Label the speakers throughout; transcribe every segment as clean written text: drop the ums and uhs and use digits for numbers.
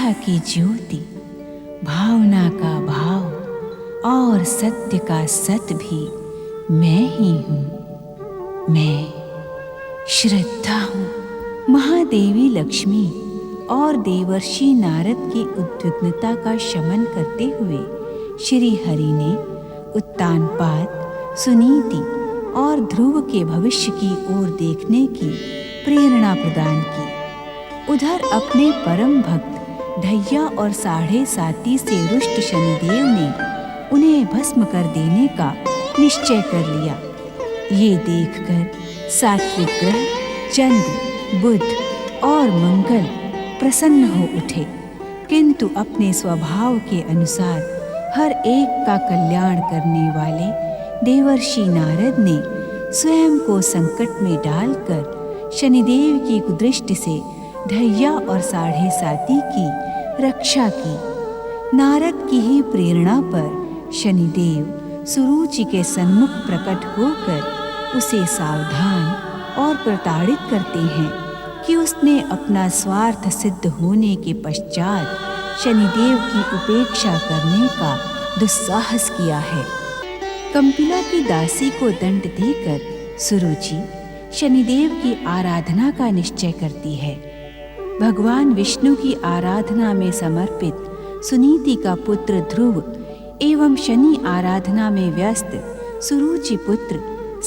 Speaker 1: आस्था की ज्योति, भावना का भाव और सत्य का सत भी मैं ही हूँ। मैं श्रद्धा हूँ। महादेवी लक्ष्मी और देवर्षि नारद की उद्विग्नता का शमन करते हुए श्री हरि ने उत्तानपाद, सुनीति और ध्रुव के भविष्य की ओर देखने की प्रेरणा प्रदान की। उधर अपने परम भक्त ढैया और साढ़े साती से रुष्ट शनिदेव ने उन्हें भस्म कर देने का निश्चय कर लिया। ये देखकर सात्विक ग्रह चंद्र, बुध और मंगल प्रसन्न हो उठे, किंतु अपने स्वभाव के अनुसार हर एक का कल्याण करने वाले देवर्षि नारद ने स्वयं को संकट में डालकर शनिदेव की कुदृष्टि से ढैया और साढ़े साती की रक्षा की। नारद की ही प्रेरणा पर शनिदेव सुरुचि के सन्मुख प्रकट होकर उसे सावधान और प्रताड़ित करते हैं कि उसने अपना स्वार्थ सिद्ध होने के पश्चात शनिदेव की उपेक्षा करने का दुस्साहस किया है। कंपिला की दासी को दंड देकर सुरुचि शनिदेव की आराधना का निश्चय करती है। भगवान विष्णु की आराधना में समर्पित सुनीति का पुत्र ध्रुव एवं शनि आराधना में व्यस्त सुरुचि पुत्र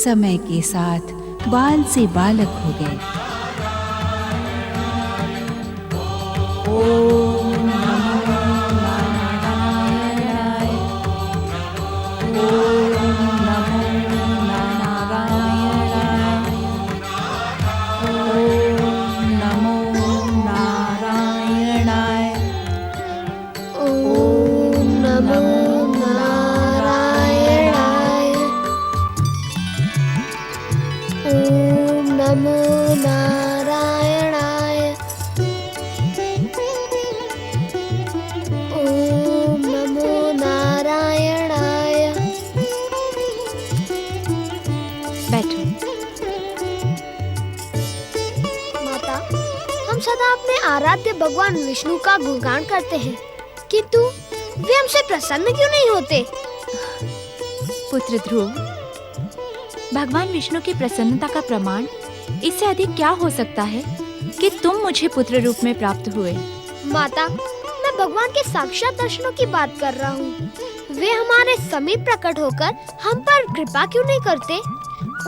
Speaker 1: समय के साथ बाल से बालक हो गए।
Speaker 2: हम सदा अपने आराध्य भगवान विष्णु का गुणगान करते हैं, किंतु वे हमसे प्रसन्न क्यों नहीं होते?
Speaker 3: पुत्र ध्रुव, भगवान विष्णु की प्रसन्नता का प्रमाण इससे अधिक क्या हो सकता है कि तुम मुझे पुत्र रूप में प्राप्त हुए।
Speaker 2: माता, मैं भगवान के साक्षात दर्शनों की बात कर रहा हूँ। वे हमारे समीप प्रकट होकर हम पर कृपा क्यों नहीं करते?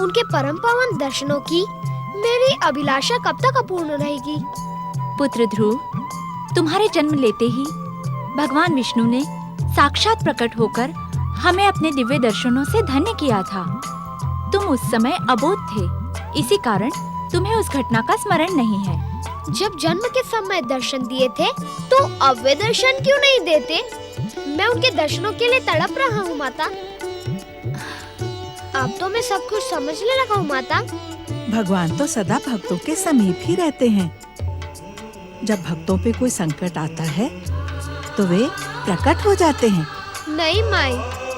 Speaker 2: उनके परम पावन दर्शनों की मेरी अभिलाषा कब तक अपूर्ण रहेगी?
Speaker 3: पुत्र ध्रुव, तुम्हारे जन्म लेते ही भगवान विष्णु ने साक्षात प्रकट होकर हमें अपने दिव्य दर्शनों से धन्य किया था। तुम उस समय अबोध थे, इसी कारण तुम्हें उस घटना का स्मरण नहीं है।
Speaker 2: जब जन्म के समय दर्शन दिए थे, तो अब वे दर्शन क्यों नहीं देते? मैं उनके दर्शनों के लिए तड़प रहा हूँ माता। अब तो मैं सब कुछ समझने लगा हूँ माता।
Speaker 4: भगवान तो सदा भक्तों के समीप ही रहते हैं। जब भक्तों पे कोई संकट आता है तो वे प्रकट हो जाते हैं।
Speaker 2: नहीं माई,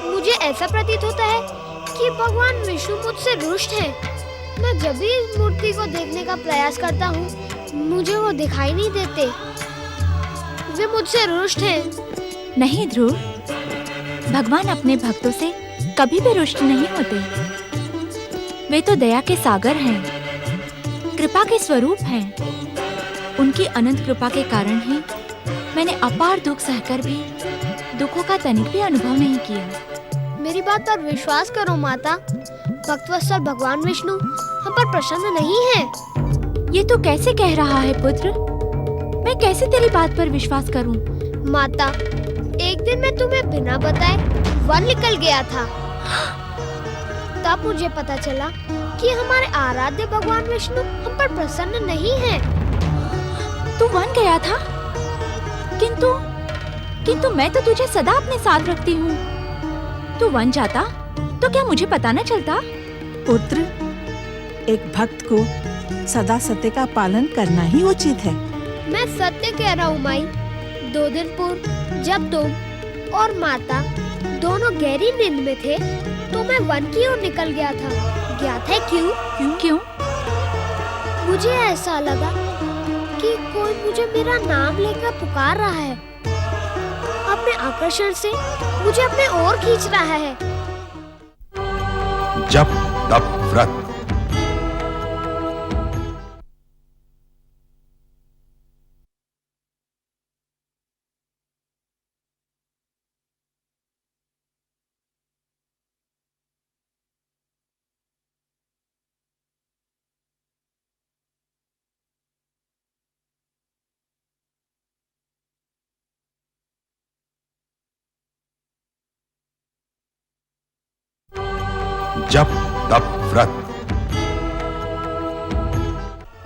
Speaker 2: मुझे ऐसा प्रतीत होता है कि भगवान विष्णु मुझसे रुष्ट हैं। मैं जब भी इस मूर्ति को देखने का प्रयास करता हूँ, मुझे वो दिखाई नहीं देते। वे मुझसे रुष्ट हैं।
Speaker 3: नहीं ध्रुव, भगवान अपने भक्तों से कभी भी रुष्ट नहीं होते। वे तो दया के सागर हैं, कृपा के स्वरूप हैं। उनकी अनंत कृपा के कारण ही मैंने अपार दुख सहकर भी दुखों का तनिक भी अनुभव नहीं किया।
Speaker 2: मेरी बात पर विश्वास करो माता। भक्तवत्सल भगवान विष्णु हम पर प्रसन्न नहीं है।
Speaker 3: ये तो कैसे कह रहा है पुत्र? मैं कैसे तेरी बात पर विश्वास करूं?
Speaker 2: माता, एक दिन मैं तुम्हें बिना बताए वन निकल गया था। तब मुझे पता चला कि हमारे आराध्य भगवान विष्णु हम पर प्रसन्न नहीं है।
Speaker 3: तू वन गया था? किंतु मैं तो तुझे सदा अपने साथ रखती हूँ। तू वन जाता तो क्या मुझे पता न चलता?
Speaker 4: पुत्र, एक भक्त को सदा सत्य का पालन करना ही उचित है।
Speaker 2: मैं सत्य कह रहा हूँ माई। 2 दिन पूर्व जब तुम और माता दोनों गहरी नींद में थे, तो मैं वन की ओर निकल गया था। ज्ञात है क्यों?
Speaker 3: क्यों?
Speaker 2: मुझे ऐसा लगा कि कोई मुझे मेरा नाम लेकर पुकार रहा है। अपने आकर्षण से मुझे अपने ओर खींच रहा है।
Speaker 5: जप तप व्रत। जप तप व्रत।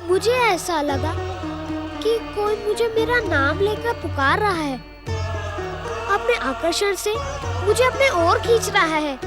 Speaker 2: मुझे ऐसा लगा कि कोई मुझे मेरा नाम लेकर पुकार रहा है। अपने आकर्षण से मुझे अपने ओर खींच रहा है।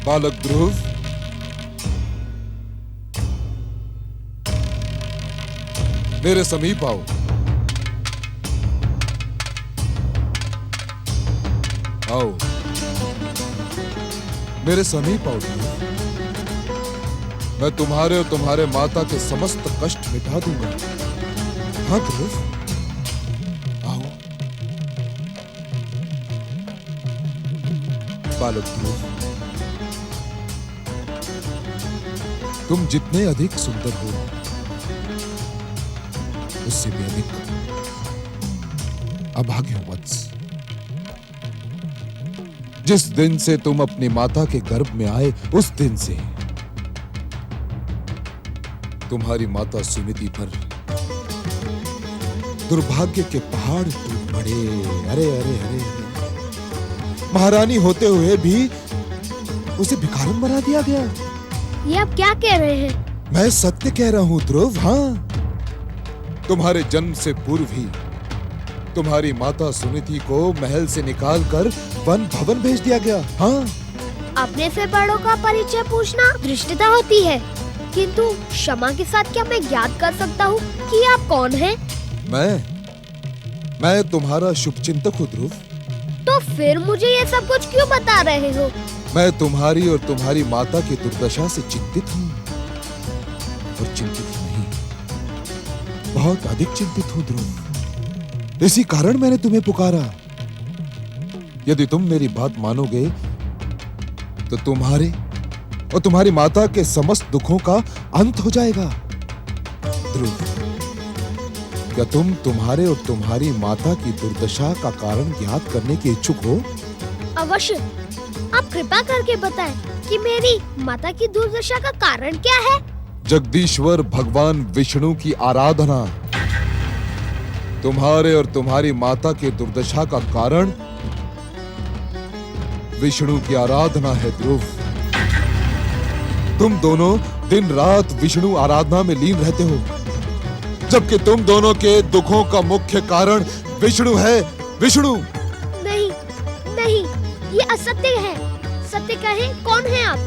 Speaker 6: बालक ध्रुव, मेरे समीप आओ। आओ, मेरे समीप आओ ध्रुव। मैं तुम्हारे और तुम्हारे माता के समस्त कष्ट मिटा दूंगा। हाँ ध्रुव, आओ। बालक ध्रुव, तुम जितने अधिक सुंदर हो, उससे भी अधिक अभागे हो वत्स। जिस दिन से तुम अपनी माता के गर्भ में आए, उस दिन से तुम्हारी माता सुनीति पर दुर्भाग्य के पहाड़ टूट पड़े। अरे अरे अरे, महारानी होते हुए भी उसे भिखारन बना दिया गया।
Speaker 2: ये आप क्या कह रहे हैं?
Speaker 6: मैं सत्य कह रहा हूं ध्रुव। हाँ, तुम्हारे जन्म से पूर्व ही तुम्हारी माता सुनीति को महल से निकालकर वन भवन भेज दिया गया। हाँ,
Speaker 2: अपने से बड़ों का परिचय पूछना धृष्टता होती है, किंतु क्षमा के साथ क्या मैं ज्ञात कर सकता हूँ कि आप कौन हैं?
Speaker 6: मैं तुम्हारा शुभचिंतक हूँ ध्रुव।
Speaker 2: तो फिर मुझे ये सब कुछ क्यों बता रहे हो?
Speaker 6: मैं तुम्हारी और तुम्हारी माता की दुर्दशा से चिंतित हूँ। और चिंतित ही नहीं, बहुत अधिक चिंतित हूँ ध्रुव। इसी कारण मैंने तुम्हें पुकारा। यदि तुम मेरी बात मानोगे तो तुम्हारे और तुम्हारी माता के समस्त दुखों का अंत हो जाएगा। ध्रुव, क्या तुम तुम्हारे और तुम्हारी माता की दुर्दशा का कारण ज्ञात करने के इच्छुक हो?
Speaker 2: अवश्य। आप कृपा करके बताएं कि मेरी माता की दुर्दशा का कारण क्या है?
Speaker 6: जगदीश्वर भगवान विष्णु की आराधना। तुम्हारे और तुम्हारी माता की दुर्दशा का कारण विष्णु की आराधना है ध्रुव। तुम दोनों दिन रात विष्णु आराधना में लीन रहते हो, जबकि तुम दोनों के दुखों का मुख्य कारण विष्णु है। विष्णु!
Speaker 2: नहीं नहीं, ये असत्य है। सत्य कहें, कौन है आप?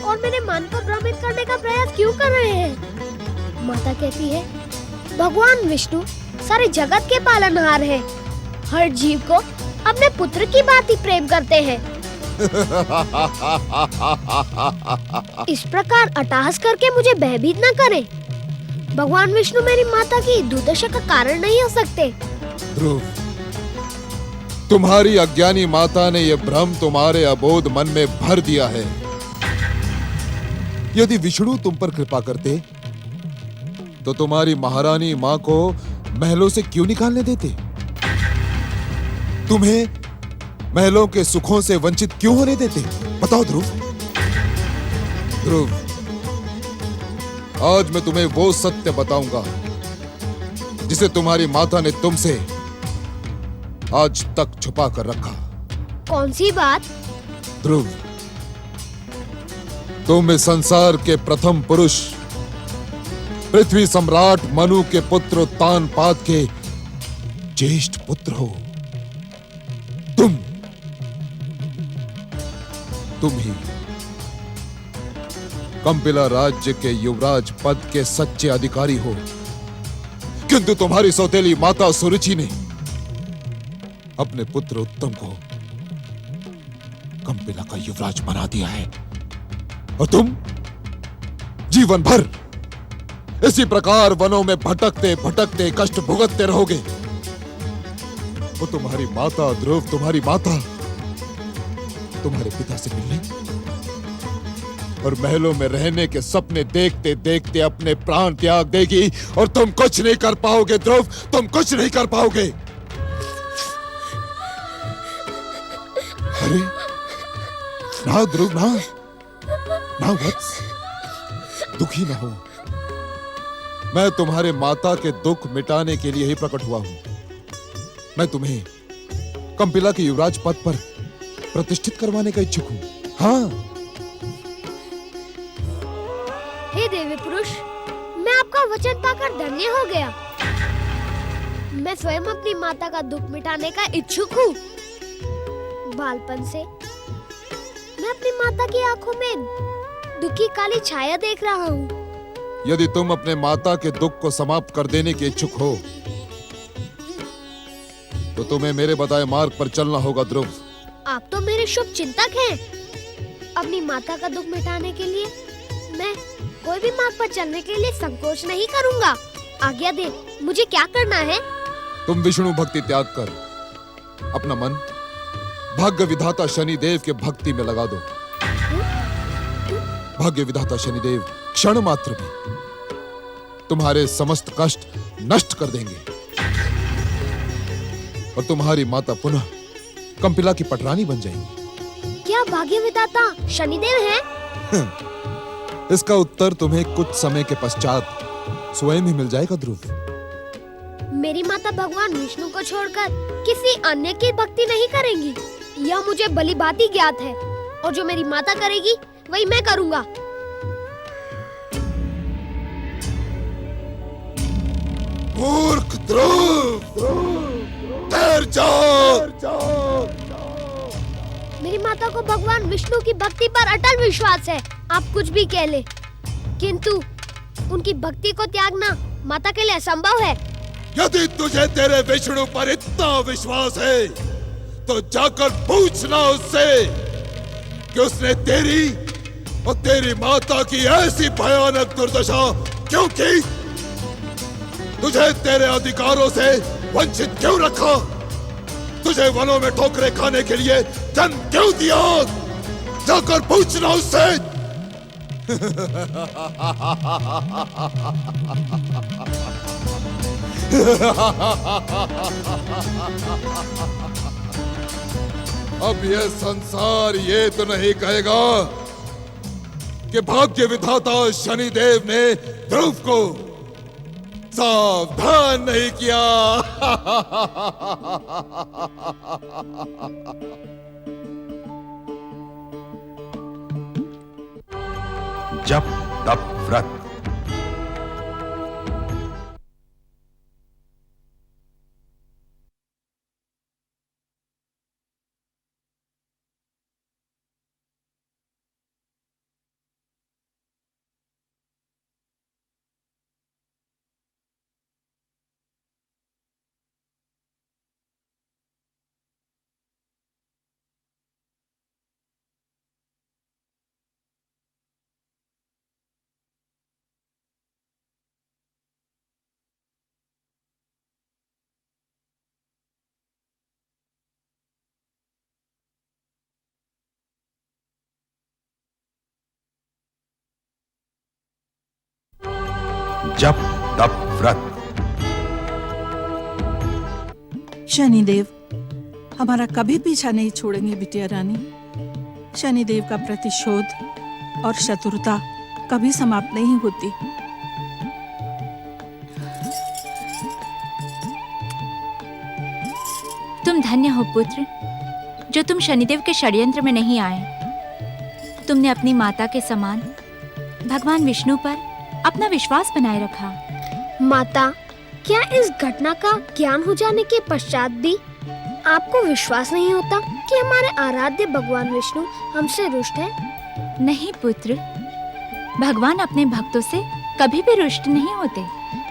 Speaker 2: और मेरे मन को भ्रमित करने का प्रयास क्यों कर रहे हैं? माता कहती है भगवान विष्णु सारे जगत के पालनहार हैं। हर जीव को अपने पुत्र की बात ही प्रेम करते हैं। इस प्रकार अट्टहास करके मुझे भयभीत न करें। भगवान विष्णु मेरी माता की दुर्दशा का कारण नहीं हो सकते।
Speaker 6: ध्रुव, तुम्हारी अज्ञानी माता ने यह भ्रम तुम्हारे अबोध मन में भर दिया है। यदि विष्णु तुम पर कृपा करते तो तुम्हारी महारानी मां को महलों से क्यों निकालने देते? तुम्हें महलों के सुखों से वंचित क्यों होने देते? बताओ ध्रुव। ध्रुव, आज मैं तुम्हें वो सत्य बताऊंगा जिसे तुम्हारी माता ने तुमसे आज तक छुपा कर रखा।
Speaker 2: कौन सी बात?
Speaker 6: ध्रुव, तुम इस संसार के प्रथम पुरुष, पृथ्वी सम्राट मनु के पुत्र उत्तानपाद के ज्येष्ठ पुत्र हो। तुम ही कंपिला राज्य के युवराज पद के सच्चे अधिकारी हो। किंतु तुम्हारी सौतेली माता सुरुचि ने अपने पुत्र उत्तम को कंपिला का युवराज बना दिया है, और तुम जीवन भर इसी प्रकार वनों में भटकते भटकते कष्ट भुगतते रहोगे। वो तुम्हारी माता ध्रुव, तुम्हारी माता तुम्हारे पिता से मिलने और महलों में रहने के सपने देखते देखते अपने प्राण त्याग देगी, और तुम कुछ नहीं कर पाओगे ध्रुव, तुम कुछ नहीं कर पाओगे। अरे ना ध्रुव, ना वत्स, दुखी ना हो। मैं तुम्हारे माता के दुख मिटाने के लिए ही प्रकट हुआ हूं। मैं तुम्हें कंपिला के युवराज पद पर प्रतिष्ठित करवाने का इच्छुक हूं। हाँ।
Speaker 2: हे देवी पुरुष, मैं आपका वचन पाकर धन्य हो गया। मैं स्वयं अपनी माता का दुख मिटाने का इच्छुक हूँ। बालपन से मैं अपनी माता की आंखों में दुख की काली छाया देख रहा हूँ।
Speaker 6: यदि तुम अपने माता के दुख को समाप्त कर देने के इच्छुक हो, तो तुम्हें मेरे बताए मार्ग पर चलना होगा ध्रुव।
Speaker 2: आप तो मेरे शुभ चिंतक हैं। अपनी माता का दुख मिटाने के लिए मैं कोई भी मार्ग पर चलने के लिए संकोच नहीं करूंगा। आज्ञा दे, मुझे क्या करना है?
Speaker 6: तुम विष्णु भक्ति त्याग कर अपना मन भाग्य विधाता शनिदेव के भक्ति में लगा दो। भाग्य विधाता शनिदेव क्षण मात्र में तुम्हारे समस्त कष्ट नष्ट कर देंगे, और तुम्हारी माता पुनः कंपिला की पटरानी बन जाएंगी।
Speaker 2: क्या भाग्य विधाता शनिदेव हैं?
Speaker 6: इसका उत्तर तुम्हें कुछ समय के पश्चात स्वयं ही मिल जाएगा ध्रुव।
Speaker 2: मेरी माता भगवान विष्णु को छोड़कर किसी अन्य की भक्ति नहीं करेंगी, यह मुझे भली भांति ही ज्ञात है। और जो मेरी माता करेगी वही मैं करूंगा।
Speaker 6: मूर्ख ध्रुव, ठहर जाओ।
Speaker 2: मेरी माता को भगवान विष्णु की भक्ति पर अटल विश्वास है। आप कुछ भी कह ले, किंतु उनकी भक्ति को त्यागना माता के लिए असंभव है।
Speaker 6: यदि तुझे तेरे विष्णु पर इतना विश्वास है, तो जाकर पूछना उससे कि उसने तेरी और तेरी माता की ऐसी भयानक दुर्दशा क्यों की? तुझे तेरे अधिकारों से वंचित क्यों रखा? तुझे वनों में ठोकरें खाने के लिए जन्म क्यों दिया? जाकर पूछना उससे। अब यह संसार ये तो नहीं कहेगा कि भाग्य विधाता शनिदेव ने ध्रुव को सावधान नहीं किया।
Speaker 5: जप तप व्रत। जप तप व्रत।
Speaker 4: शनिदेव हमारा कभी पीछा नहीं छोड़ेंगे बिटिया रानी। शनिदेव का प्रतिशोध और शत्रुता कभी समाप्त नहीं होती।
Speaker 3: तुम धन्य हो पुत्र, जो तुम शनिदेव के षड्यंत्र में नहीं आए। तुमने अपनी माता के समान भगवान विष्णु पर अपना विश्वास बनाए रखा।
Speaker 2: माता, क्या इस घटना का ज्ञान हो जाने के पश्चात भी आपको विश्वास नहीं होता कि हमारे आराध्य भगवान विष्णु हमसे रुष्ट हैं?
Speaker 3: नहीं पुत्र, भगवान अपने भक्तों से कभी भी रुष्ट नहीं होते।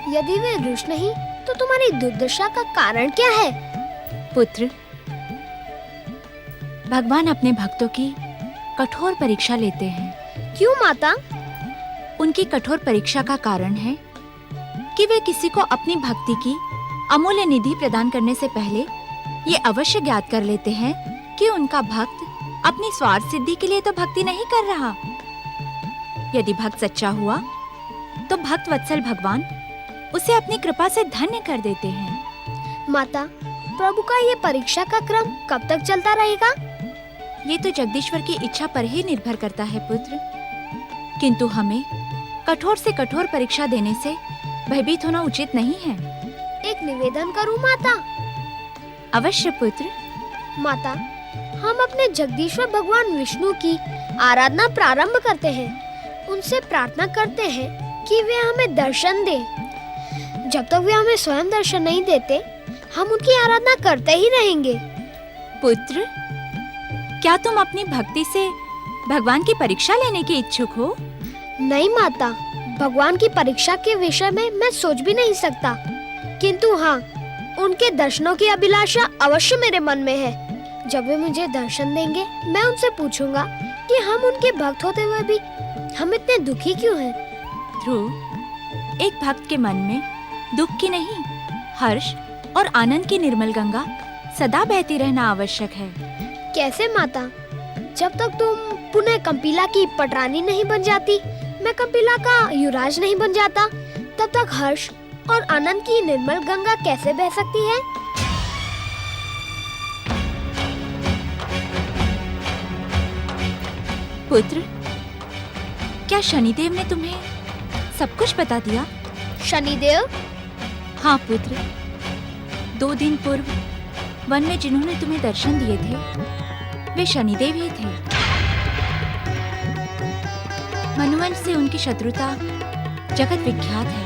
Speaker 2: यदि वे रुष्ट नहीं तो तुम्हारी दुर्दशा का कारण क्या है?
Speaker 3: पुत्र, भगवान अपने भक्तों की कठोर परीक्षा लेते हैं।
Speaker 2: क्यों माता?
Speaker 3: उनकी कठोर परीक्षा का कारण है कि वे किसी को अपनी भक्ति की अमूल्य निधि प्रदान करने से पहले ये अवश्य ज्ञात कर लेते हैं कि उनका भक्त अपनी स्वार्थ सिद्धि के लिए तो भक्ति नहीं कर रहा। यदि भक्त सच्चा हुआ तो भक्त वत्सल भगवान उसे अपनी कृपा से धन्य कर देते हैं।
Speaker 2: माता, प्रभु का ये परीक्षा का क्रम कब तक चलता रहेगा?
Speaker 3: ये तो जगदीश्वर की इच्छा पर ही निर्भर करता है पुत्र, किंतु हमें कठोर से कठोर परीक्षा देने से भयभीत होना उचित नहीं है।
Speaker 2: एक निवेदन करूं माता?
Speaker 3: अवश्य पुत्र।
Speaker 2: माता, हम अपने जगदीश्वर भगवान विष्णु की आराधना प्रारंभ करते हैं। उनसे प्रार्थना करते हैं कि वे हमें दर्शन दें। जब तक वे हमें स्वयं दर्शन नहीं देते, हम उनकी आराधना करते ही रहेंगे।
Speaker 3: पुत्र, क्या तुम अपनी भक्ति से भगवान की परीक्षा लेने के इच्छुक हो?
Speaker 2: नहीं माता, भगवान की परीक्षा के विषय में मैं सोच भी नहीं सकता, किंतु हाँ, उनके दर्शनों की अभिलाषा अवश्य मेरे मन में है। जब वे मुझे दर्शन देंगे, मैं उनसे पूछूंगा कि हम उनके भक्त होते हुए भी हम इतने दुखी क्यों हैं?
Speaker 3: ध्रुव, एक भक्त के मन में दुख की नहीं, हर्ष और आनंद की निर्मल गंगा सदा बहती रहना आवश्यक है।
Speaker 2: कैसे माता? जब तक तुम पुनः कंपिला की पटरानी नहीं बन जाती, मैं कंपिला का युवराज नहीं बन जाता, तब तक हर्ष और आनंद की निर्मल गंगा कैसे बह सकती है?
Speaker 3: पुत्र, क्या शनिदेव ने तुम्हें सब कुछ बता दिया?
Speaker 2: शनिदेव?
Speaker 3: हाँ पुत्र, 2 दिन पूर्व वन में जिन्होंने तुम्हें दर्शन दिए थे, वे शनिदेव ही थे। मनुवंश से उनकी शत्रुता जगत विख्यात है।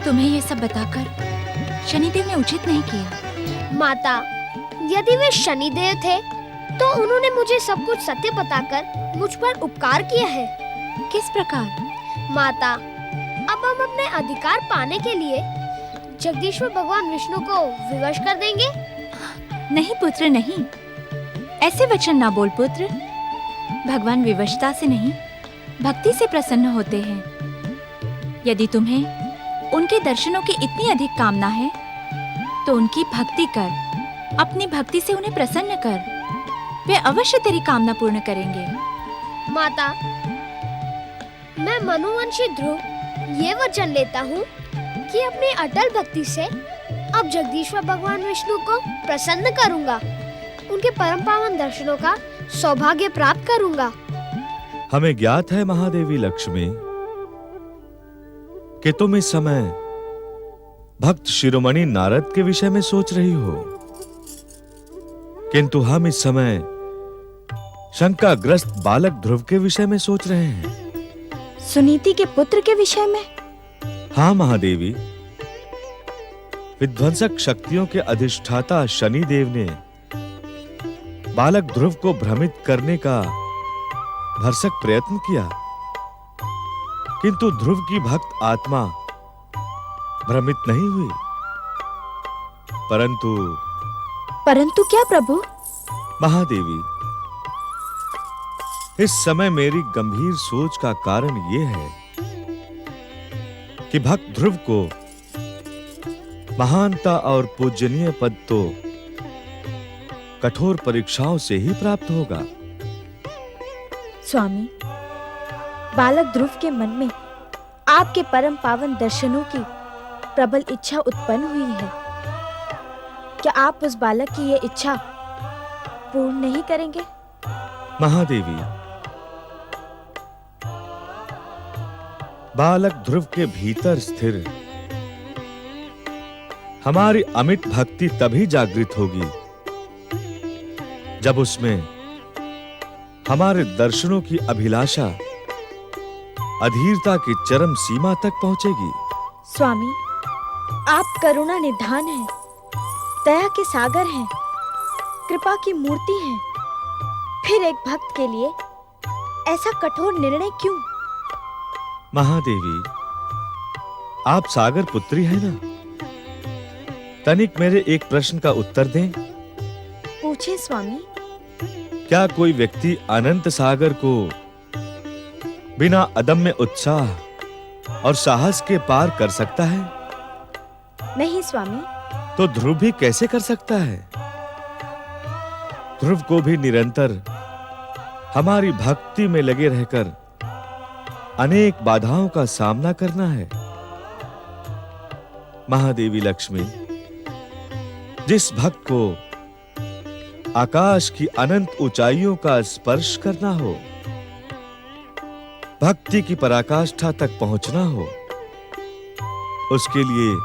Speaker 3: तुम्हें ये सब बताकर शनिदेव ने उचित नहीं किया।
Speaker 2: माता, यदि वे शनिदेव थे तो उन्होंने मुझे सब कुछ सत्य बताकर मुझ पर उपकार किया है।
Speaker 3: किस प्रकार?
Speaker 2: माता, अब हम अपने अधिकार पाने के लिए जगदीश्वर भगवान विष्णु को विवश कर देंगे?
Speaker 3: नहीं पुत्र, नहीं, ऐसे वचन ना बोल पुत्र। भगवान विवशता से नहीं, भक्ति से प्रसन्न होते हैं। यदि तुम्हें उनके दर्शनों की इतनी अधिक कामना है तो उनकी भक्ति कर, अपनी भक्ति से उन्हें प्रसन्न कर, वे अवश्य तेरी कामना पूर्ण करेंगे।
Speaker 2: माता, मैं मनुवंशी ध्रुव ये वचन लेता हूँ कि अपनी अटल भक्ति से अब जगदीश्वर भगवान विष्णु को प्रसन्न करूँगा, उनके परम पावन दर्शनों का सौभाग्य प्राप्त करूँगा।
Speaker 7: हमें ज्ञात है महादेवी लक्ष्मी कि तुम इस समय भक्त शिरोमणि नारद के विषय में सोच रही हो, किंतु हम इस समय शंकाग्रस्त बालक ध्रुव के विषय में सोच रहे हैं।
Speaker 3: सुनीति के पुत्र के विषय में?
Speaker 7: हाँ महादेवी, विध्वंसक शक्तियों के अधिष्ठाता शनिदेव ने बालक ध्रुव को भ्रमित करने का भरसक प्रयत्न किया, किंतु ध्रुव की भक्त आत्मा भ्रमित नहीं हुई।
Speaker 3: परंतु क्या प्रभु?
Speaker 7: महादेवी, इस समय मेरी गंभीर सोच का कारण यह है कि भक्त ध्रुव को महानता और पूजनीय पद तो कठोर परीक्षाओं से ही प्राप्त होगा।
Speaker 8: स्वामी, बालक ध्रुव के मन में आपके परम पावन दर्शनों की प्रबल इच्छा उत्पन्न हुई है। क्या आप उस बालक की ये इच्छा पूर्ण नहीं करेंगे?
Speaker 7: महादेवी, बालक ध्रुव के भीतर स्थिर हमारी अमिट भक्ति तभी जागृत होगी जब उसमें हमारे दर्शनों की अभिलाषा अधीरता की चरम सीमा तक पहुंचेगी।
Speaker 8: स्वामी, आप करुणा निधान हैं, दया के सागर हैं, कृपा की मूर्ति हैं। फिर एक भक्त के लिए ऐसा कठोर निर्णय क्यों?
Speaker 7: महादेवी, आप सागर पुत्री है ना? तनिक मेरे एक प्रश्न का उत्तर दें।
Speaker 8: पूछे स्वामी।
Speaker 7: क्या कोई व्यक्ति अनंत सागर को बिना अदम्य उत्साह और साहस के पार कर सकता है?
Speaker 8: नहीं स्वामी।
Speaker 7: तो ध्रुव भी कैसे कर सकता है? ध्रुव को भी निरंतर हमारी भक्ति में लगे रहकर अनेक बाधाओं का सामना करना है। महादेवी लक्ष्मी, जिस भक्त को आकाश की अनंत ऊंचाइयों का स्पर्श करना हो, भक्ति की पराकाष्ठा तक पहुंचना हो, उसके लिए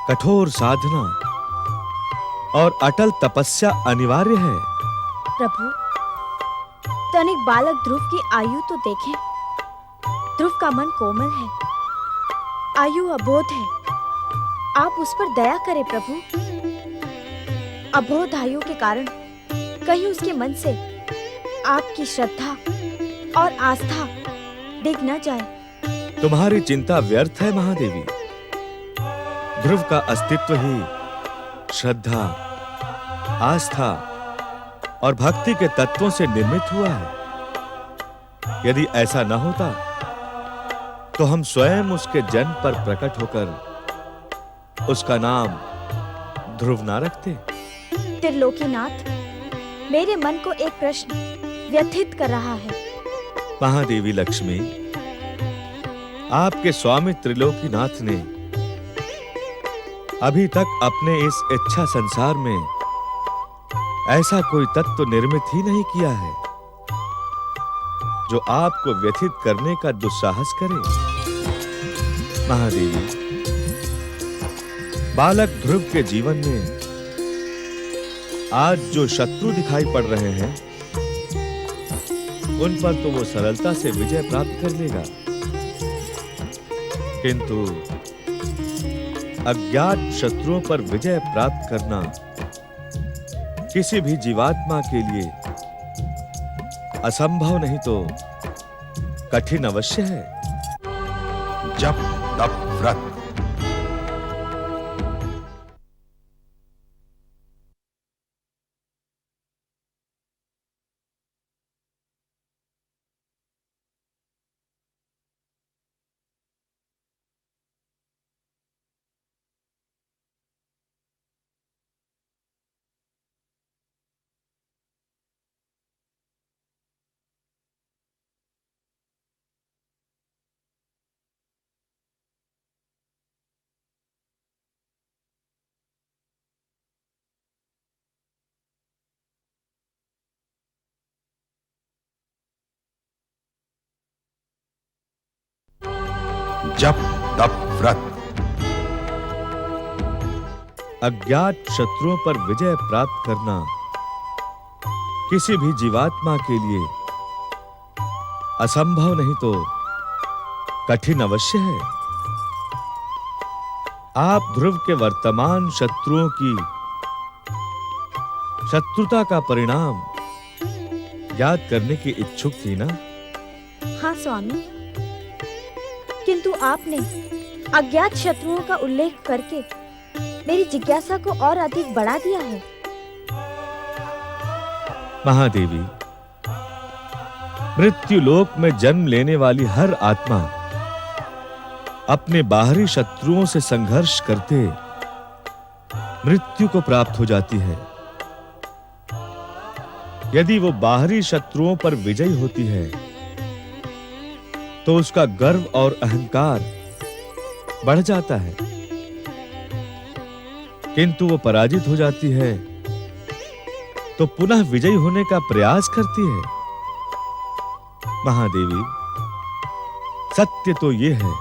Speaker 7: कठोर साधना और अटल तपस्या अनिवार्य है।
Speaker 8: प्रभु, तनिक बालक ध्रुव की आयु तो देखें। ध्रुव का मन कोमल है, आयु अबोध है। आप उस पर दया करें प्रभु। अबोध आयु के कारण कहीं उसके मन से आपकी श्रद्धा और आस्था डिग न जाए।
Speaker 7: तुम्हारी चिंता व्यर्थ है महादेवी। ध्रुव का अस्तित्व ही श्रद्धा, आस्था और भक्ति के तत्वों से निर्मित हुआ है। यदि ऐसा न होता तो हम स्वयं उसके जन्म पर प्रकट होकर उसका नाम ध्रुव ना रखते।
Speaker 8: त्रिलोकीनाथ, मेरे मन को एक प्रश्न व्यथित कर रहा है।
Speaker 7: महादेवी लक्ष्मी, आपके स्वामी त्रिलोकीनाथ ने अभी तक अपने इस इच्छा संसार में ऐसा कोई तत्व निर्मित ही नहीं किया है जो आपको व्यथित करने का दुस्साहस करे। महादेवी, बालक ध्रुव के जीवन में आज जो शत्रु दिखाई पड़ रहे हैं, उन पर तो वो सरलता से विजय प्राप्त कर लेगा, किंतु अज्ञात शत्रुओं पर विजय प्राप्त करना किसी भी जीवात्मा के लिए असंभव नहीं तो कठिन अवश्य है।
Speaker 5: जप तप व्रत। जप तप व्रत।
Speaker 7: अज्ञात शत्रुओं पर विजय प्राप्त करना किसी भी जीवात्मा के लिए असंभव नहीं तो कठिन अवश्य है। आप ध्रुव के वर्तमान शत्रुओं की शत्रुता का परिणाम याद करने की इच्छुक थी ना?
Speaker 8: हाँ स्वामी, किंतु आपने अज्ञात शत्रुओं का उल्लेख करके मेरी जिज्ञासा को और अधिक बढ़ा दिया है।
Speaker 7: महादेवी, मृत्यु लोक में जन्म लेने वाली हर आत्मा अपने बाहरी शत्रुओं से संघर्ष करते मृत्यु को प्राप्त हो जाती है। यदि वो बाहरी शत्रुओं पर विजयी होती है तो उसका गर्व और अहंकार बढ़ जाता है, किंतु वो पराजित हो जाती है तो पुनः विजयी होने का प्रयास करती है। महादेवी, सत्य तो ये है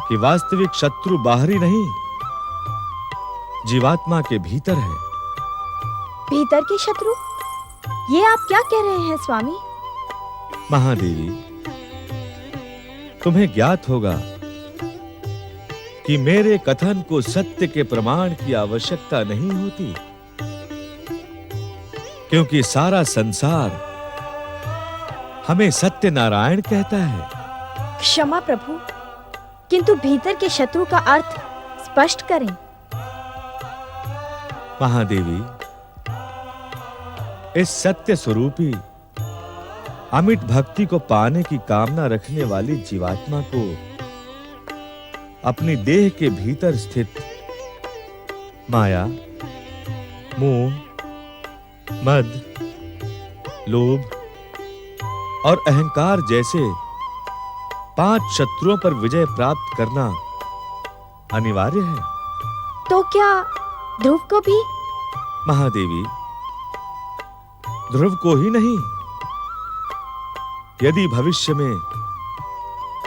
Speaker 7: कि वास्तविक शत्रु बाहरी नहीं जीवात्मा के भीतर है।
Speaker 8: भीतर के शत्रु? ये आप क्या कह रहे हैं स्वामी?
Speaker 7: महादेवी, तुम्हें ज्ञात होगा कि मेरे कथन को सत्य के प्रमाण की आवश्यकता नहीं होती, क्योंकि सारा संसार हमें सत्य नारायण कहता है।
Speaker 8: क्षमा प्रभु, किंतु भीतर के शत्रु का अर्थ स्पष्ट करें।
Speaker 7: महादेवी, इस सत्य स्वरूपी अमिट भक्ति को पाने की कामना रखने वाली जीवात्मा को अपनी देह के भीतर स्थित माया, मोह, मद, लोभ और अहंकार जैसे 5 शत्रुओं पर विजय प्राप्त करना अनिवार्य है।
Speaker 8: तो क्या ध्रुव को भी?
Speaker 7: महादेवी, ध्रुव को ही नहीं, यदि भविष्य में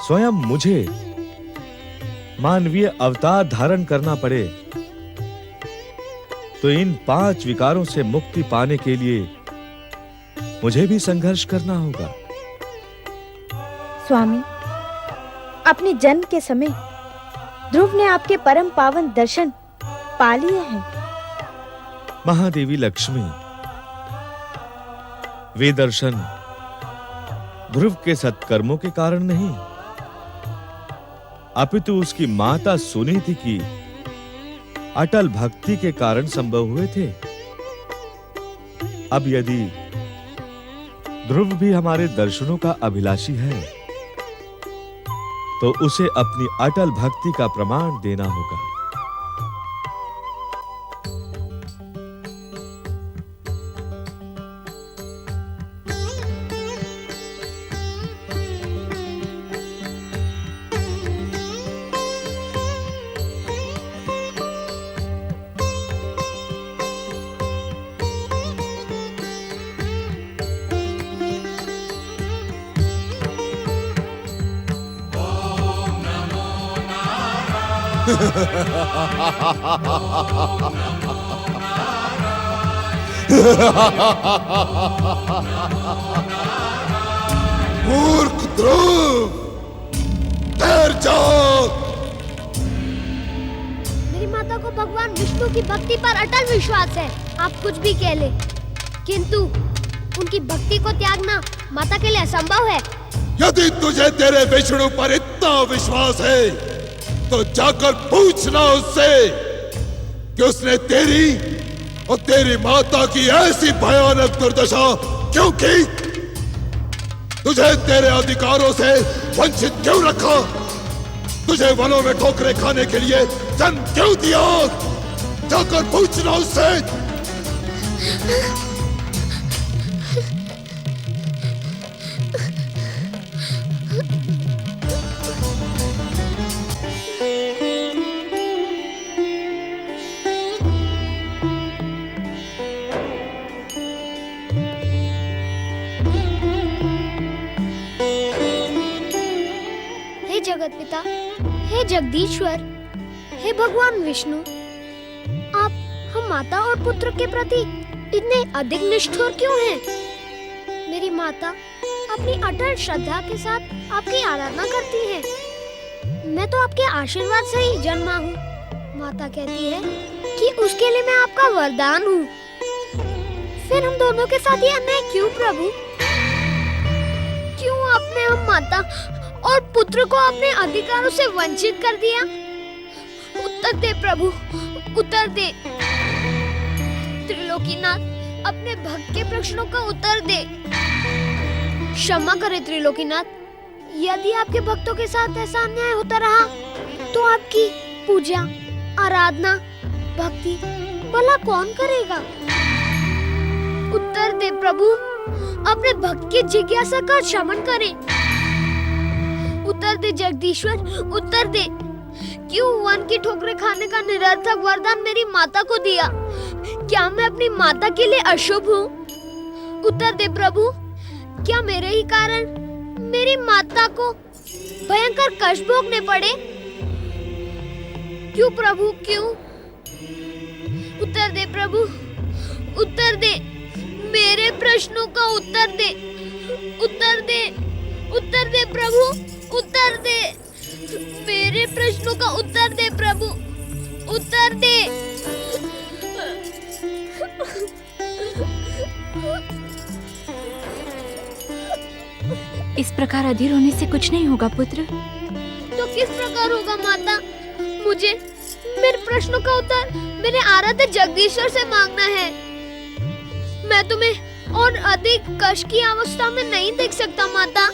Speaker 7: स्वयं मुझे मानवीय अवतार धारण करना पड़े, तो इन 5 विकारों से मुक्ति पाने के लिए मुझे भी संघर्ष करना होगा।
Speaker 8: स्वामी, अपने जन्म के समय ध्रुव ने आपके परम पावन दर्शन पा लिए हैं।
Speaker 7: महादेवी लक्ष्मी, वे दर्शन ध्रुव के सत्कर्मों के कारण नहीं, अपितु उसकी माता सुनीति की अटल भक्ति के कारण संभव हुए थे। अब यदि ध्रुव भी हमारे दर्शनों का अभिलाषी है, तो उसे अपनी अटल भक्ति का प्रमाण देना होगा।
Speaker 6: मूर्ख ध्रुव, देर जाग।
Speaker 2: मेरी माता को भगवान विष्णु की भक्ति पर अटल विश्वास है, आप कुछ भी कह ले, किंतु उनकी भक्ति को त्यागना माता के लिए असंभव है।
Speaker 6: यदि तुझे तेरे विष्णु पर इतना विश्वास है, तो जाकर पूछना उससे कि उसने तेरी और तेरी माता की ऐसी भयानक दुर्दशा क्यों की? तुझे तेरे अधिकारों से वंचित क्यों रखा? तुझे वनों में ठोकरें खाने के लिए जन्म क्यों दिया? जाकर पूछना उससे।
Speaker 2: जगत पिता, हे जगदीश्वर, हे भगवान विष्णु, आप हम माता और पुत्र के प्रति इतने अधिक निष्ठुर क्यों हैं? मेरी माता अपनी अटल श्रद्धा के साथ आपकी आराधना करती है। मैं तो आपके आशीर्वाद से ही जन्मा हूँ। माता कहती है कि उसके लिए मैं आपका वरदान हूँ। फिर हम दोनों के साथ ये अन्याय क्यों प्रभु? क्यों आपने हम माता और पुत्र को अपने अधिकारों से वंचित कर दिया? उत्तर दे प्रभु, उत्तर दे। त्रिलोकीनाथ, अपने भक्त के प्रश्नों का उत्तर दे। क्षमा करे त्रिलोकीनाथ, यदि आपके भक्तों के साथ ऐसा अन्याय होता रहा, तो आपकी पूजा, आराधना, भक्ति भला कौन करेगा? उत्तर दे प्रभु, अपने भक्त की जिज्ञासा का शमन करे। उत्तर दे जगदीश्वर, उत्तर दे। क्यों वन की ठोकरें खाने का निरर्थक वरदान मेरी माता को दिया? क्या मैं अपनी माता के लिए अशुभ हूँ? उत्तर दे प्रभु, क्या मेरे ही कारण मेरी माता को भयंकर कष्ट भोगने पड़े? क्यों प्रभु, क्यों? प्रभु, उत्तर दे, मेरे प्रश्नों का उत्तर दे, उत्तर दे, उत्तर दे प्रभु, उत्तर दे, मेरे प्रश्नों का उत्तर दे प्रभु, उत्तर दे।
Speaker 3: इस प्रकार अधीर होने से कुछ नहीं होगा पुत्र।
Speaker 2: तो किस प्रकार होगा माता? मुझे मेरे प्रश्नों का उत्तर मेरे आराध्य जगदीश्वर से मांगना है। मैं तुम्हें और अधिक कष्ट की अवस्था में नहीं देख सकता माता।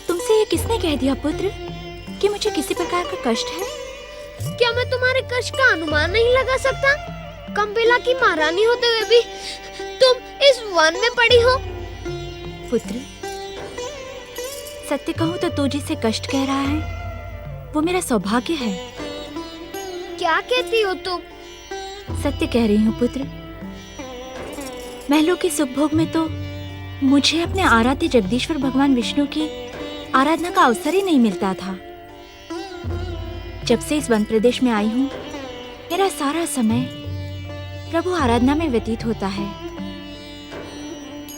Speaker 3: तुमसे ये किसने कह दिया पुत्र कि मुझे किसी प्रकार का कष्ट है?
Speaker 2: क्या मैं तुम्हारे कष्ट का अनुमान नहीं लगा सकता? कंपिला की महारानी होते हुए भी तुम इस वन में पड़ी हो।
Speaker 3: पुत्र, सत्य कहूँ तो तू जिसे कष्ट कह रहा है वो मेरा सौभाग्य है।
Speaker 2: क्या कहती हो तुम?
Speaker 3: सत्य कह रही हूँ पुत्र। महलों के सुख भोग में तो मुझे अपने आराध्य जगदीश्वर भगवान विष्णु की आराधना का अवसर ही नहीं मिलता था। जब से इस वन प्रदेश में आई हूँ मेरा सारा समय प्रभु आराधना में व्यतीत होता है।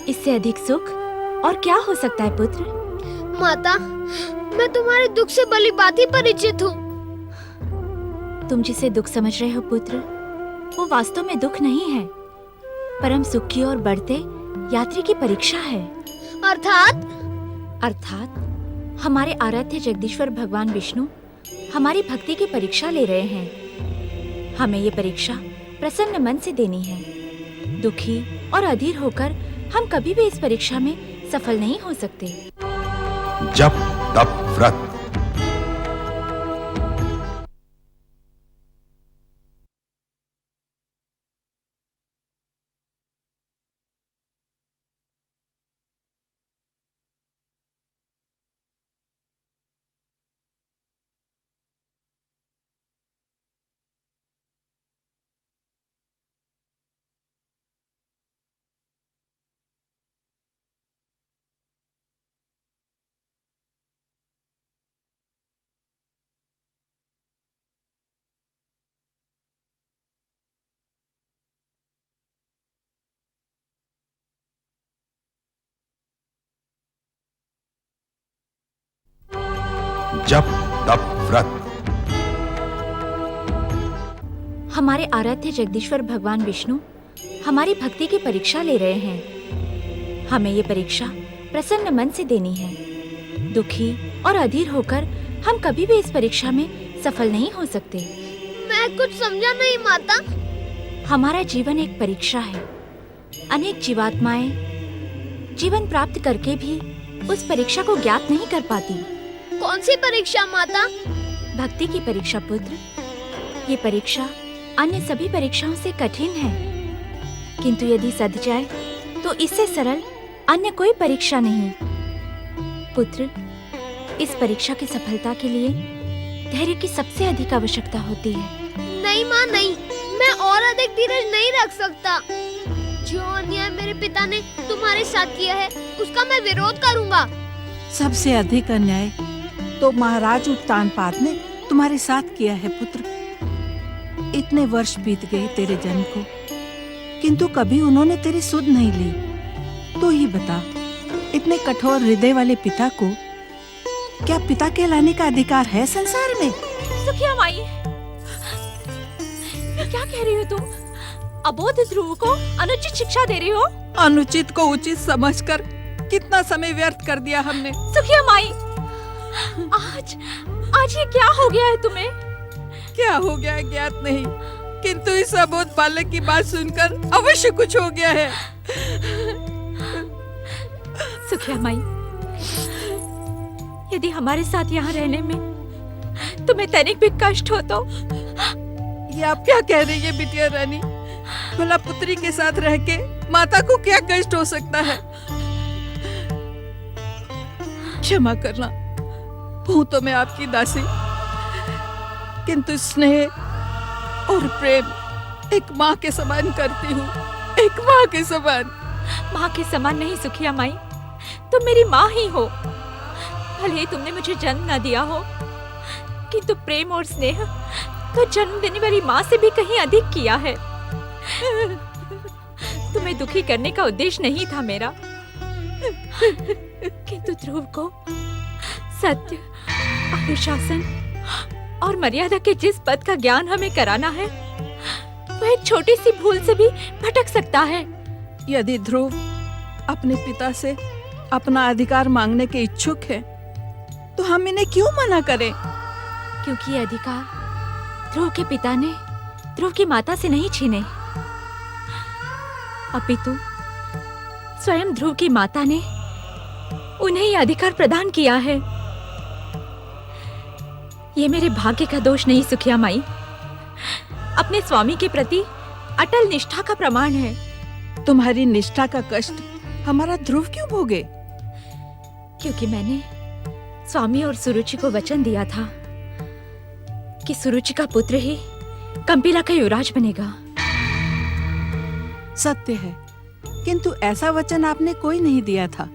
Speaker 3: इससे अधिक सुख और क्या हो सकता है पुत्र?
Speaker 2: माता, मैं तुम्हारे दुख से भली भांति परिचित हूँ।
Speaker 3: तुम जिसे दुख समझ रहे हो पुत्र, वो वास्तव में दुख नहीं है, परम सुख की ओर बढ़ते यात्री की परीक्षा है। अर्थात हमारे आराध्य जगदीश्वर भगवान विष्णु हमारी भक्ति की परीक्षा ले रहे हैं। हमें ये परीक्षा प्रसन्न मन से देनी है। दुखी और अधीर होकर हम कभी भी इस परीक्षा में सफल नहीं हो सकते।
Speaker 5: जप तप व्रत। जप तप व्रत।
Speaker 3: हमारे आराध्य जगदीश्वर भगवान विष्णु हमारी भक्ति की परीक्षा ले रहे हैं। हमें ये परीक्षा प्रसन्न मन से देनी है। दुखी और अधीर होकर हम कभी भी इस परीक्षा में सफल नहीं हो सकते।
Speaker 2: मैं कुछ समझा नहीं माता।
Speaker 3: हमारा जीवन एक परीक्षा है। अनेक जीवात्माएं जीवन प्राप्त करके भी उस परीक्षा को ज्ञात नहीं कर पाती।
Speaker 2: कौन सी परीक्षा माता?
Speaker 3: भक्ति की परीक्षा पुत्र। ये परीक्षा अन्य सभी परीक्षाओं से कठिन है, किंतु यदि सध जाए तो इससे सरल अन्य कोई परीक्षा नहीं। पुत्र, इस परीक्षा की सफलता के लिए धैर्य की सबसे अधिक आवश्यकता होती है।
Speaker 2: नहीं माँ नहीं, मैं और अधिक धीरज नहीं रख सकता। जो अन्याय मेरे पिता ने तुम्हारे साथ किया है उसका मैं विरोध करूंगा।
Speaker 4: सबसे अधिक अन्याय तो महाराज उत्तानपाद ने तुम्हारे साथ किया है पुत्र। इतने वर्ष बीत गए तेरे जन्म को, किंतु कभी उन्होंने तेरी सुध नहीं ली। तो ही बता, इतने कठोर हृदय वाले पिता को क्या पिता कहलाने का अधिकार है संसार में?
Speaker 3: सुखिया माई, क्या कह रही हो तुम? अबोध ध्रुव को अनुचित शिक्षा दे रही हो?
Speaker 4: अनुचित को उचित समझकर कितना समय व्यर्थ कर दिया हमने।
Speaker 3: सुखिया माई, आज ये क्या हो गया है तुम्हें?
Speaker 4: क्या हो गया है ज्ञात नहीं, किंतु इस अबोध बालक की बात सुनकर अवश्य कुछ हो गया है।
Speaker 3: सुखिया माई, यदि हमारे साथ यहाँ रहने में तुम्हें तनिक भी कष्ट हो तो।
Speaker 4: ये आप क्या कह रही है बिटिया रानी? भला पुत्री के साथ रह के माता को क्या कष्ट हो सकता है? क्षमा करना, हूँ तो मैं आपकी दासी, किंतु स्नेह और प्रेम एक माँ के समान करती हूँ, एक माँ के समान।
Speaker 3: माँ के समान नहीं सुखिया माई, तुम मेरी माँ ही हो। भले ही तुमने मुझे जन्म न दिया हो, किंतु प्रेम और स्नेह तो जन्म देने वाली माँ से भी कहीं अधिक किया है। तुम्हें दुखी करने का उद्देश्य नहीं था मेरा, किंतु ध्रुव को सत्य, अनुशासन और मर्यादा के जिस पद का ज्ञान हमें कराना है, वह एक छोटी सी भूल से भी भटक सकता है।
Speaker 4: यदि ध्रुव अपने पिता से अपना अधिकार मांगने के इच्छुक है, तो हम इन्हें क्यों मना करें?
Speaker 3: क्योंकि ये अधिकार ध्रुव के पिता ने ध्रुव की माता से नहीं छीने, अपितु स्वयं ध्रुव की माता ने उन्हें यह अधिकार प्रदान किया है। ये मेरे भाग्य का दोष नहीं सुखिया माई, अपने स्वामी के प्रति अटल निष्ठा का प्रमाण है।
Speaker 4: तुम्हारी निष्ठा का कष्ट हमारा ध्रुव क्यों भोगे?
Speaker 3: क्योंकि मैंने स्वामी और सुरुचि को वचन दिया था कि सुरुचि का पुत्र ही कंपिला का युवराज बनेगा।
Speaker 4: सत्य है, किंतु ऐसा वचन आपने कोई नहीं दिया था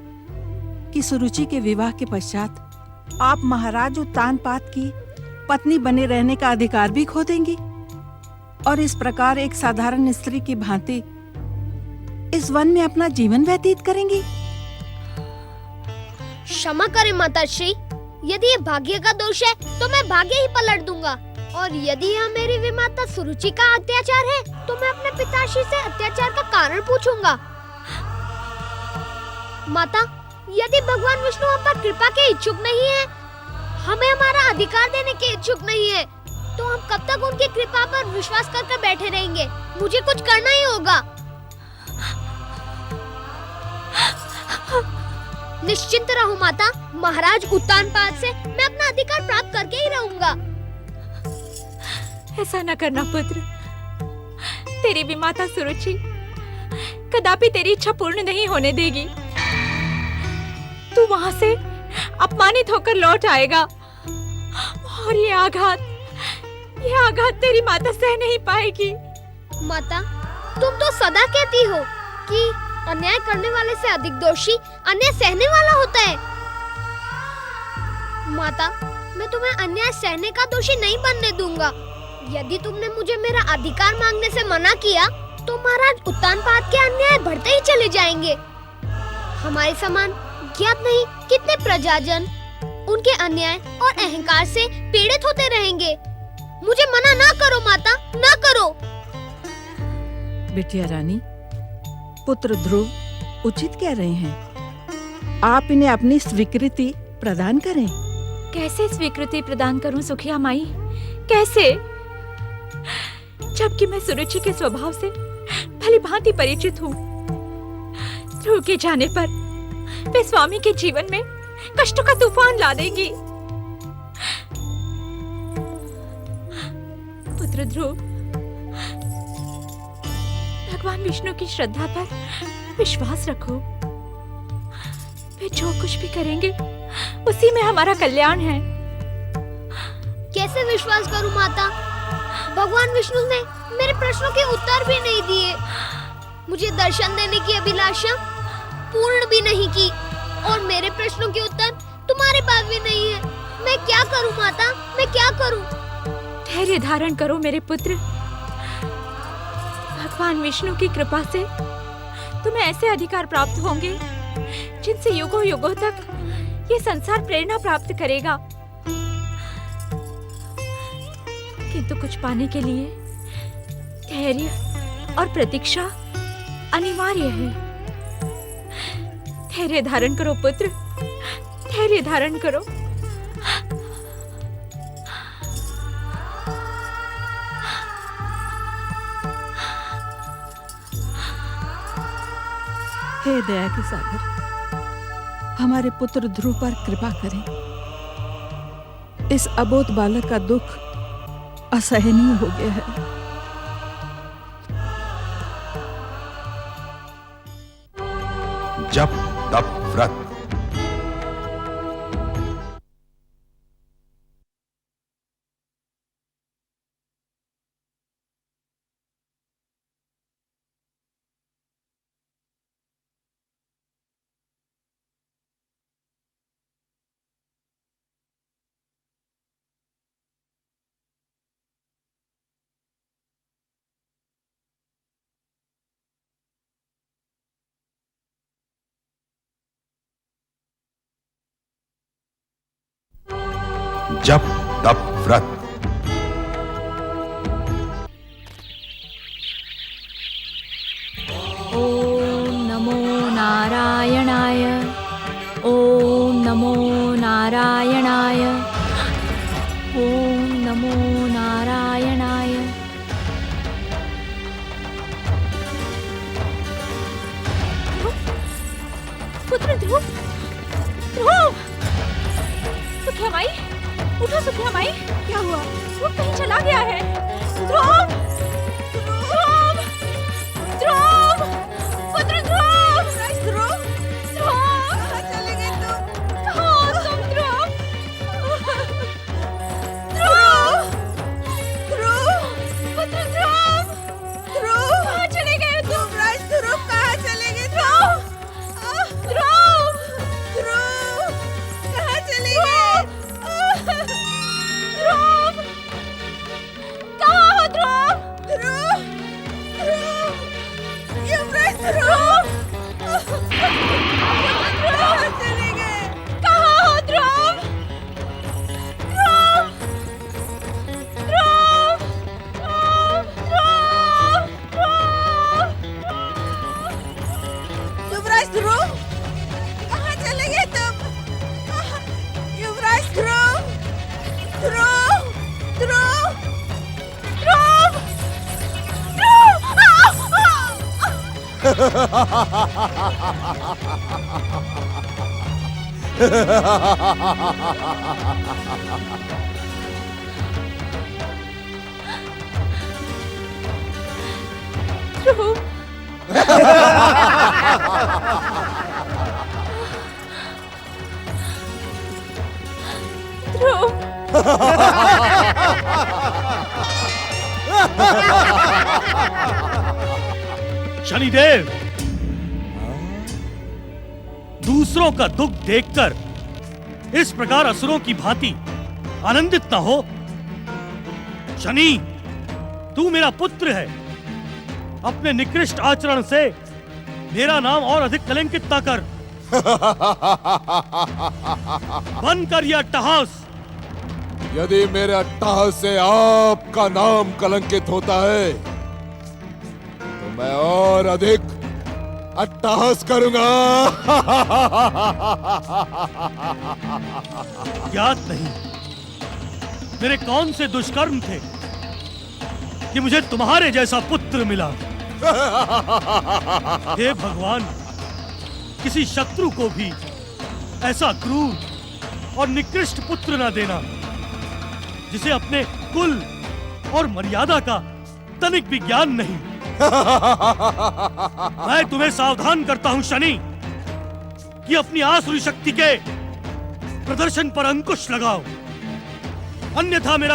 Speaker 4: कि सुरुचि के विवाह के पश्चात आप महाराज उत्तानपाद की पत्नी बने रहने का अधिकार भी खो देंगी और इस प्रकार एक साधारण स्त्री की भांति इस वन में अपना जीवन व्यतीत करेंगी।
Speaker 2: क्षमा करें माताश्री, यदि ये भाग्य का दोष है तो मैं भाग्य ही पलट दूंगा, और यदि यह मेरी विमाता सुरुचि का अत्याचार है तो मैं अपने पिताश्री से अत्याचार का कारण पूछूंगा। माता, यदि भगवान विष्णु हम पर कृपा के इच्छुक नहीं है, हमें हमारा अधिकार देने के इच्छुक नहीं है, तो हम कब तक उनकी कृपा पर विश्वास करके बैठे रहेंगे? मुझे कुछ करना ही होगा। निश्चिंत रहो माता, महाराज उत्तानपाद से मैं अपना अधिकार प्राप्त करके ही रहूंगा।
Speaker 3: ऐसा न करना पुत्र, तेरी विमाता सुरुचि कदापि तेरी इच्छा पूर्ण नहीं होने देगी। तू वहां से अपमानित होकर लौट आएगा और ये आघात तेरी माता सह नहीं पाएगी।
Speaker 2: माता, तुम तो सदा कहती हो कि अन्याय करने वाले से अधिक दोषी अन्याय सहने वाला होता है। माता, मैं तुम्हें अन्याय सहने का दोषी नहीं बनने दूंगा। यदि तुमने मुझे मेरा अधिकार मांगने से मना किया तो महाराज उत्तानपाद के अन्याय बढ़ते ही चले जाएंगे। हमारे समान ज्ञात नहीं कितने प्रजाजन उनके अन्याय और अहंकार से पीड़ित होते रहेंगे। मुझे मना ना करो माता, ना करो।
Speaker 4: बिटिया रानी, पुत्र ध्रुव उचित कह रहे हैं। आप इन्हें अपनी स्वीकृति प्रदान करें।
Speaker 3: कैसे स्वीकृति प्रदान करूं सुखिया माई, कैसे? जबकि मैं सुरुचि के स्वभाव से भली भांति परिचित हूँ। ध्रुव के जाने पर वे स्वामी के जीवन में कष्टों का तूफान ला देंगी। पुत्र ध्रुव, भगवान विष्णु की श्रद्धा पर विश्वास रखो। वे जो कुछ भी करेंगे उसी में हमारा कल्याण है।
Speaker 2: कैसे विश्वास करूं माता? भगवान विष्णु ने मेरे प्रश्नों के उत्तर भी नहीं दिए, मुझे दर्शन देने की अभिलाषा पूर्ण भी नहीं की, और मेरे प्रश्नों के उत्तर तुम्हारे पास भी नहीं है। मैं क्या करूं माता, मैं क्या करूं?
Speaker 3: धैर्य धारण करो मेरे पुत्र। भगवान विष्णु की कृपा से तुम्हें ऐसे अधिकार प्राप्त होंगे जिनसे युगों युगों तक ये संसार प्रेरणा प्राप्त करेगा। किंतु कुछ पाने के लिए धैर्य और प्रतीक्षा अनिवार्य है। धैर्य धारण करो पुत्र, धैर्य धारण करो।
Speaker 4: हे दया के सागर, हमारे पुत्र ध्रुव पर कृपा करें। इस अबोध बालक का दुख असहनीय हो गया है।
Speaker 5: जप तप व्रत जप तप व्रत।
Speaker 3: ओम नमो नारायणाय। ओम नमो नारायणाय। ओम नमो नारायणाय। पुत्र ध्रुव, ध्रुव, सुखिया माई, उठो सुखिया माई। क्या हुआ? ध्रुव कहीं चला गया है। ध्रुव, ध्रुव, ध्रुव, पुत्र ध्रुव, ध्रुव, ध्रुव, कहाँ चले गए तुम? कहाँ हो तुम ध्रुव? ध्रुव, ध्रुव, पुत्र ध्रुव, ध्रुव, कहाँ चले गए तुम? ध्रुव, कहाँ चले गए ध्रुव? ध्रुव, ध्रुव, कहाँ चले गए? ध्रुव, कहाँ हो ध्रुव? ध्रुव, ध्रुव, युवराज ध्रुव, कहाँ चले गए? कहाँ हो ध्रुव? ध्रुव, ध्रुव, ध्रुव, युवराज ध्रुव, कहाँ चले गए तुम? युवराज ध्रुव, ध्रुव, ध्रुव, ध्रुव, ध्रुव, ध्रुव,
Speaker 9: शनिदेव, दूसरों का दुख देखकर इस प्रकार असुरों की भांति आनंदित न हो। शनि, तू मेरा पुत्र है। अपने निकृष्ट आचरण से मेरा नाम और अधिक कलंकित न कर। बंद कर यह अट्टहास।
Speaker 6: यदि मेरे अट्टहास से आपका नाम कलंकित होता है तो मैं और अधिक अट्टहास करूंगा।
Speaker 9: ज्ञात नहीं मेरे कौन से दुष्कर्म थे कि मुझे तुम्हारे जैसा पुत्र मिला। हे भगवान, किसी शत्रु को भी ऐसा क्रूर और निकृष्ट पुत्र न देना जिसे अपने कुल और मर्यादा का तनिक भी ज्ञान नहीं। मैं तुम्हें सावधान करता हूं शनि कि अपनी आसुरी शक्ति के प्रदर्शन पर अंकुश लगाओ, अन्यथा मेरा